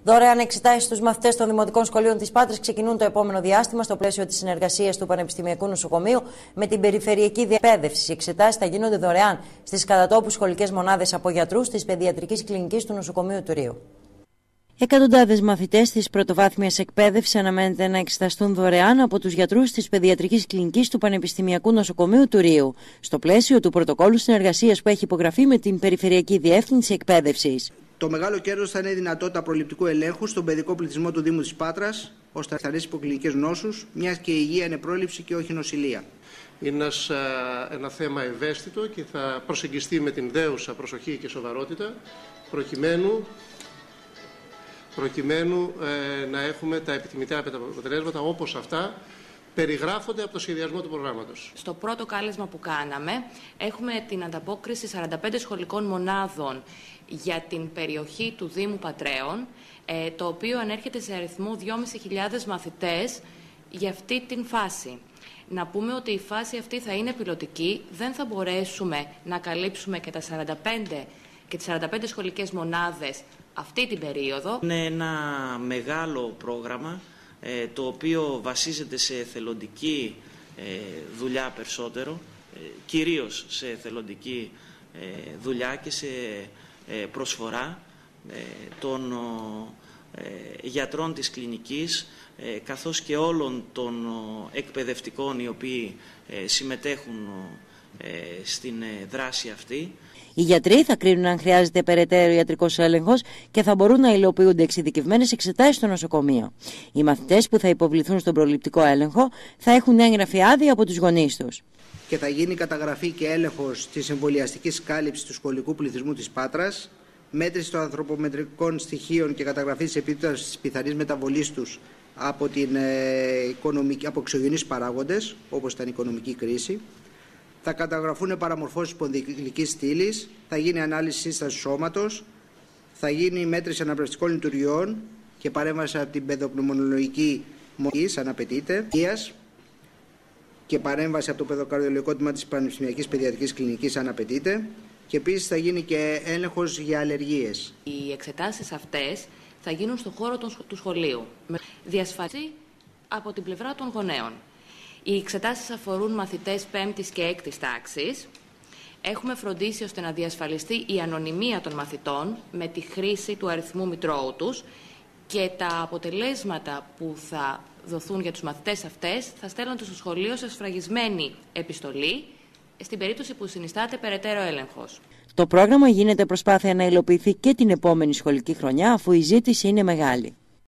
Δωρεάν εξετάσεις στους μαθητές των δημοτικών σχολείων της Πάτρας ξεκινούν το επόμενο διάστημα στο πλαίσιο της συνεργασίας του Πανεπιστημιακού Νοσοκομείου με την Περιφερειακή Διεκπαίδευση. Οι εξετάσεις θα γίνονται δωρεάν στις κατατόπους σχολικές μονάδες από γιατρούς της Παιδιατρικής Κλινικής του Νοσοκομείου του Ρείου. Εκατοντάδες μαθητές της πρωτοβάθμιας εκπαίδευσης αναμένεται να εξεταστούν δωρεάν από τους γιατρούς της Παιδιατρικής Κλινικής του Πανεπιστημιακού Νοσοκομείου του Ρείου, στο πλαίσιο του πρωτοκόλλου συνεργασίας που έχει υπογραφεί με την Περιφερειακή Διεύθυνση Εκπαίδευσης. Το μεγάλο κέρδος θα είναι η δυνατότητα προληπτικού ελέγχου στον παιδικό πληθυσμό του Δήμου της Πάτρας, ώστε να καθαρίσει υποκλινικές νόσους, μιας και η υγεία είναι πρόληψη και όχι νοσηλεία. Είναι ένα θέμα ευαίσθητο και θα προσεγγιστεί με την δέουσα προσοχή και σοβαρότητα, προκειμένου να έχουμε τα επιθυμητά αποτελέσματα όπως αυτά περιγράφονται από το σχεδιασμό του προγράμματος. Στο πρώτο κάλεσμα που κάναμε έχουμε την ανταπόκριση 45 σχολικών μονάδων για την περιοχή του Δήμου Πατρέων, το οποίο ανέρχεται σε αριθμό 2.500 μαθητές για αυτή την φάση. Να πούμε ότι η φάση αυτή θα είναι πιλωτική, δεν θα μπορέσουμε να καλύψουμε και τις 45 σχολικές μονάδες αυτή την περίοδο. Είναι ένα μεγάλο πρόγραμμα το οποίο βασίζεται σε εθελοντική δουλειά περισσότερο, κυρίως σε εθελοντική δουλειά και σε προσφορά των γιατρών της κλινικής καθώς και όλων των εκπαιδευτικών οι οποίοι συμμετέχουν στην δράση αυτή. Οι γιατροί θα κρίνουν αν χρειάζεται περαιτέρω ιατρικός έλεγχος και θα μπορούν να υλοποιούνται εξειδικευμένες εξετάσεις στο νοσοκομείο. Οι μαθητές που θα υποβληθούν στον προληπτικό έλεγχο θα έχουν έγγραφη άδεια από τους γονείς τους. Και θα γίνει καταγραφή και έλεγχος της εμβολιαστικής κάλυψης του σχολικού πληθυσμού της Πάτρας, μέτρηση των ανθρωπομετρικών στοιχείων και καταγραφή της επίπτωσης της πιθανής μεταβολής τους από εξωγενείς παράγοντες, όπως ήταν η οικονομική κρίση. Θα καταγραφούν παραμορφώσεις σπονδυλικής στήλης, θα γίνει ανάλυση σύστασης σώματος, θα γίνει μέτρηση αναπνευστικών λειτουργιών και παρέμβαση από την παιδοπνευμονολογική μορφή, αν απαιτείται, και παρέμβαση από το παιδοκαρδιολογικό τμήμα της Πανεπιστημιακής Παιδιατρικής Κλινικής, αν απαιτείται, και επίσης θα γίνει και έλεγχος για αλλεργίες. Οι εξετάσεις αυτές θα γίνουν στον χώρο του σχολείου, με διασφάλιση από την πλευρά των γονέων. Οι εξετάσεις αφορούν μαθητές 5ης και 6ης τάξης. Έχουμε φροντίσει ώστε να διασφαλιστεί η ανωνυμία των μαθητών με τη χρήση του αριθμού μητρώου τους και τα αποτελέσματα που θα δοθούν για τους μαθητές αυτές θα στέλνονται στο σχολείο σε σφραγισμένη επιστολή στην περίπτωση που συνιστάται περαιτέρω έλεγχος. Το πρόγραμμα γίνεται προσπάθεια να υλοποιηθεί και την επόμενη σχολική χρονιά αφού η ζήτηση είναι μεγάλη.